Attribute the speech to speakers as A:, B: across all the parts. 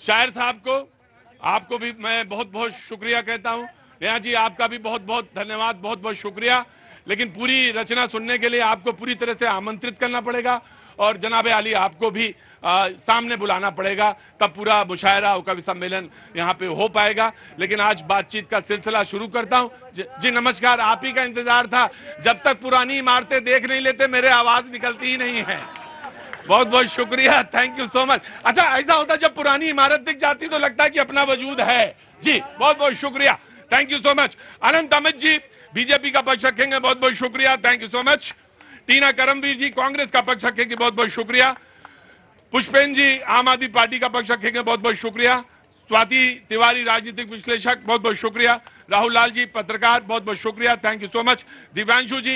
A: शायर साहब को, आपको भी मैं बहुत बहुत शुक्रिया कहता हूं। नेहा जी, आपका भी बहुत बहुत धन्यवाद, बहुत बहुत शुक्रिया। लेकिन पूरी रचना सुनने के लिए आपको पूरी तरह से आमंत्रित करना पड़ेगा और जनाब आली आपको भी सामने बुलाना पड़ेगा, तब पूरा मुशायरा और कवि सम्मेलन यहाँ पे हो पाएगा। लेकिन आज बातचीत का सिलसिला शुरू करता हूँ। जी नमस्कार, आप ही का इंतजार था। जब तक पुरानी इमारतें देख नहीं लेते मेरे आवाज निकलती ही नहीं है। बहुत बहुत शुक्रिया, थैंक यू सो मच। अच्छा, ऐसा होता जब पुरानी इमारत दिख जाती तो लगता है कि अपना वजूद है। जी बहुत बहुत शुक्रिया, thank you so much. Anant Amit ji BJP का पक्ष रखेंगे, बहुत बहुत शुक्रिया, thank you so much. Tina Karamveer ji Congress का पक्ष रखेंगे, बहुत बहुत शुक्रिया। पुष्पेन जी आम आदमी पार्टी का पक्ष रखेंगे, बहुत बहुत शुक्रिया। स्वाति तिवारी राजनीतिक विश्लेषक, बहुत बहुत शुक्रिया। राहुल लाल जी पत्रकार, बहुत बहुत शुक्रिया, thank you so much. Divyanshu ji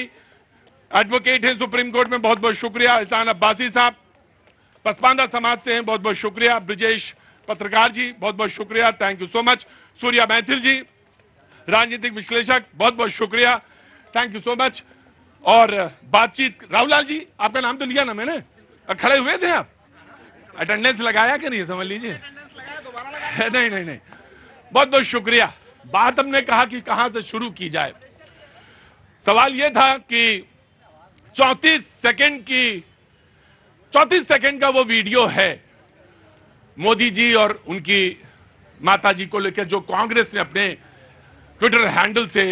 A: advocate हैं सुप्रीम कोर्ट में, बहुत बहुत शुक्रिया। एहसान अब्बासी साहब पसमानदा समाज से हैं, बहुत बहुत शुक्रिया। ब्रिजेश पत्रकार जी, बहुत बहुत शुक्रिया, thank you so much. Surya Maithil ji राजनीतिक विश्लेषक, बहुत बहुत शुक्रिया, थैंक यू सो मच। और बातचीत राहुल लाल जी, आपका नाम तो लिया ना मैंने, खड़े हुए थे आप, अटेंडेंस लगाया कि नहीं समझ लीजिए। नहीं नहीं नहीं, बहुत बहुत शुक्रिया। बात हमने कहा कि कहां से शुरू की जाए। सवाल यह था कि 34 सेकंड का वो वीडियो है मोदी जी और उनकी माता जी को लेकर, जो कांग्रेस ने अपने ट्विटर हैंडल से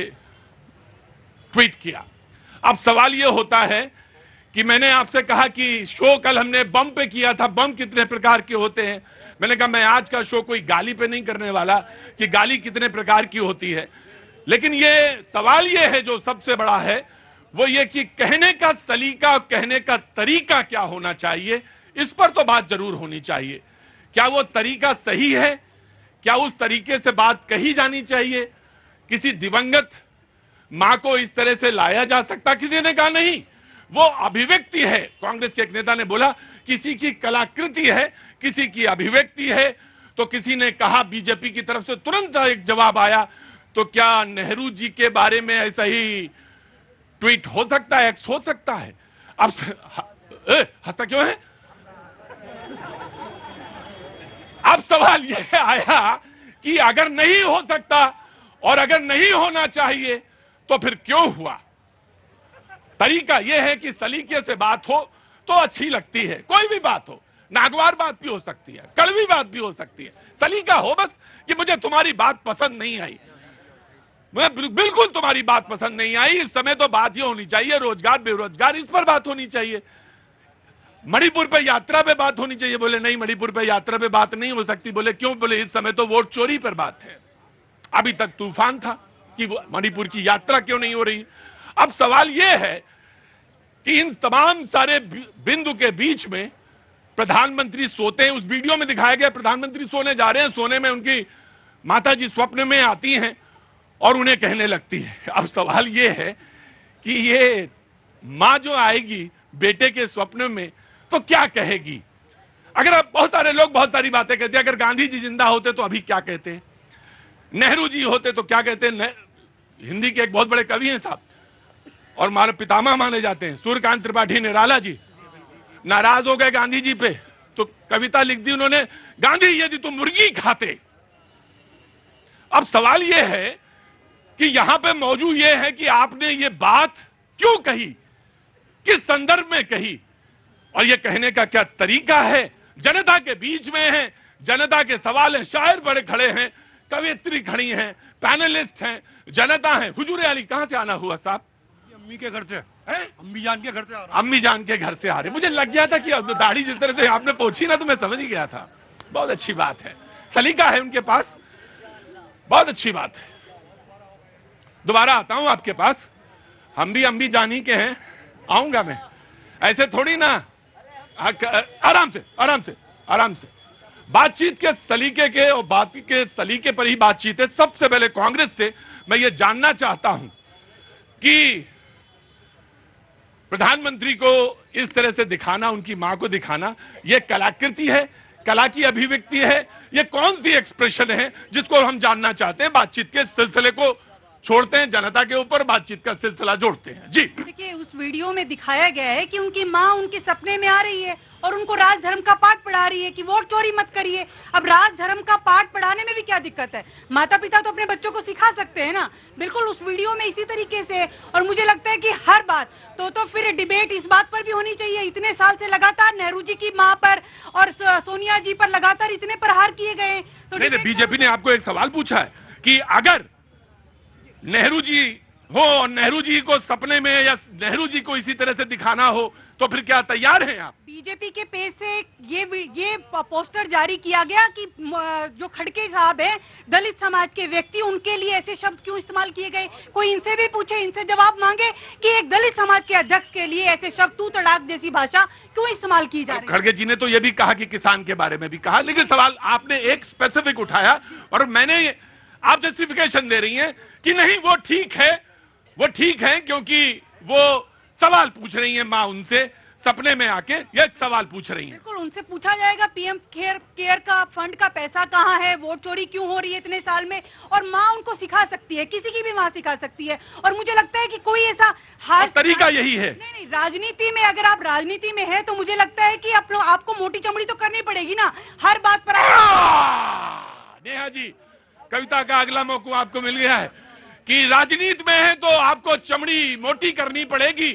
A: ट्वीट किया। अब सवाल यह होता है कि मैंने आपसे कहा कि शो कल हमने बम पे किया था, बम कितने प्रकार के होते हैं। मैंने कहा मैं आज का शो कोई गाली पे नहीं करने वाला कि गाली कितने प्रकार की होती है, लेकिन ये सवाल ये है जो सबसे बड़ा है, वो ये कि कहने का सलीका, कहने का तरीका क्या होना चाहिए, इस पर तो बात जरूर होनी चाहिए। क्या वो तरीका सही है? क्या उस तरीके से बात कही जानी चाहिए? किसी दिवंगत मां को इस तरह से लाया जा सकता? किसी ने कहा नहीं, वो अभिव्यक्ति है। कांग्रेस के एक नेता ने बोला किसी की कलाकृति है, किसी की अभिव्यक्ति है। तो किसी ने कहा, बीजेपी की तरफ से तुरंत एक जवाब आया, तो क्या नेहरू जी के बारे में ऐसा ही ट्वीट हो सकता है, एक्स हो सकता है? अब हंसता क्यों है? अब सवाल यह आया कि अगर नहीं हो सकता और अगर नहीं होना चाहिए तो फिर क्यों हुआ? तरीका यह है कि सलीके से बात हो तो अच्छी लगती है, कोई भी बात हो, नागवार बात भी हो सकती है, कड़वी बात भी हो सकती है। सलीका हो बस कि मुझे तुम्हारी बात पसंद नहीं आई, मैं बिल्कुल तुम्हारी बात पसंद नहीं आई। इस समय तो बात ही होनी चाहिए रोजगार बेरोजगार, इस पर बात होनी चाहिए। मणिपुर पे यात्रा पे बात होनी चाहिए, बोले नहीं मणिपुर पे यात्रा पे बात नहीं हो सकती। बोले क्यों? बोले इस समय तो वोट चोरी पर बात है, अभी तक तूफान था कि मणिपुर की यात्रा क्यों नहीं हो रही। अब सवाल यह है कि इन तमाम सारे बिंदु के बीच में प्रधानमंत्री सोते हैं। उस वीडियो में दिखाया गया प्रधानमंत्री सोने जा रहे हैं, सोने में उनकी माताजी स्वप्न में आती हैं और उन्हें कहने लगती है। अब सवाल यह है कि ये मां जो आएगी बेटे के स्वप्न में तो क्या कहेगी? अगर आप बहुत सारे लोग बहुत सारी बातें कहते हैं, अगर गांधी जी जिंदा होते तो अभी क्या कहते हैं, नेहरू जी होते तो क्या कहते हैं। हिंदी के एक बहुत बड़े कवि हैं साहब और हमारे पितामह माने जाते हैं, सूर्यकांत त्रिपाठी निराला जी, नाराज हो गए गांधी जी पे तो कविता लिख दी उन्होंने, गांधी यदि तुम मुर्गी खाते। अब सवाल यह है कि यहां पे मौजूद यह है कि आपने ये बात क्यों कही, किस संदर्भ में कही और ये कहने का क्या तरीका है। जनता के बीच में है, जनता के सवाल है, शायर बड़े खड़े हैं, कवियत्री खड़ी हैं, पैनलिस्ट हैं, जनता है। हुजूर अली कहां से आना हुआ साहब?
B: अम्मी के घर से, अम्मी जान के घर से आ रहा।
A: अम्मी जान के घर से आ रहे। मुझे लग गया था कि दाढ़ी जिस तरह से आपने पूछी ना तो मैं समझ ही गया था। बहुत अच्छी बात है, सलीका है उनके पास, बहुत अच्छी बात है। दोबारा आता हूं आपके पास, हम भी अम्मी जानी के हैं, आऊंगा मैं, ऐसे थोड़ी ना, आराम से आराम से आराम से। बातचीत के सलीके के और बात के सलीके पर ही बातचीत है। सबसे पहले कांग्रेस से मैं ये जानना चाहता हूं कि प्रधानमंत्री को इस तरह से दिखाना, उनकी मां को दिखाना, यह कलाकृति है, कला की अभिव्यक्ति है, ये कौन सी एक्सप्रेशन है जिसको हम जानना चाहते हैं। बातचीत के सिलसिले को छोड़ते हैं जनता के ऊपर, बातचीत का सिलसिला जोड़ते हैं। जी
C: देखिए, उस वीडियो में दिखाया गया है कि उनकी माँ उनके सपने में आ रही है और उनको राजधर्म का पाठ पढ़ा रही है कि वोट चोरी मत करिए। अब राजधर्म का पाठ पढ़ाने में भी क्या दिक्कत है? माता पिता तो अपने बच्चों को सिखा सकते हैं ना। बिल्कुल उस वीडियो में इसी तरीके से। और मुझे लगता है कि हर बात तो फिर डिबेट इस बात पर भी होनी चाहिए। इतने साल से लगातार नेहरू जी की माँ पर और सोनिया जी पर लगातार इतने प्रहार किए गए, तो
A: नहीं, बीजेपी ने आपको एक सवाल पूछा है कि अगर नेहरू जी हो और नेहरू जी को सपने में या नेहरू जी को इसी तरह से दिखाना हो तो फिर क्या तैयार हैं आप?
C: बीजेपी के पेज से ये पोस्टर जारी किया गया कि जो खड़गे साहब हैं, दलित समाज के व्यक्ति, उनके लिए ऐसे शब्द क्यों इस्तेमाल किए गए। कोई इनसे भी पूछे, इनसे जवाब मांगे कि एक दलित समाज के अध्यक्ष के लिए ऐसे शब्द, तू तड़ाक जैसी भाषा क्यों इस्तेमाल की जा रही है।
A: खड़गे जी ने तो ये भी कहा कि किसान के बारे में भी कहा, लेकिन सवाल आपने एक स्पेसिफिक उठाया और मैंने, आप जस्टिफिकेशन दे रही हैं कि नहीं वो ठीक है क्योंकि वो सवाल पूछ रही हैं मां उनसे, सपने में आके ये सवाल पूछ रही हैं।
C: बिल्कुल उनसे पूछा जाएगा पीएम केयर का फंड का पैसा कहाँ है, वोट चोरी क्यों हो रही है इतने साल में, और माँ उनको सिखा सकती है, किसी की भी माँ सिखा सकती है। और मुझे लगता है कि कोई ऐसा हाल
A: तरीका यही है।
C: नहीं, राजनीति में अगर आप राजनीति में है तो मुझे लगता है कि आपको मोटी चमड़ी तो करनी पड़ेगी ना हर बात पर।
A: नेहा जी, कविता का अगला मौका आपको मिल गया है कि राजनीति में है तो आपको चमड़ी मोटी करनी पड़ेगी।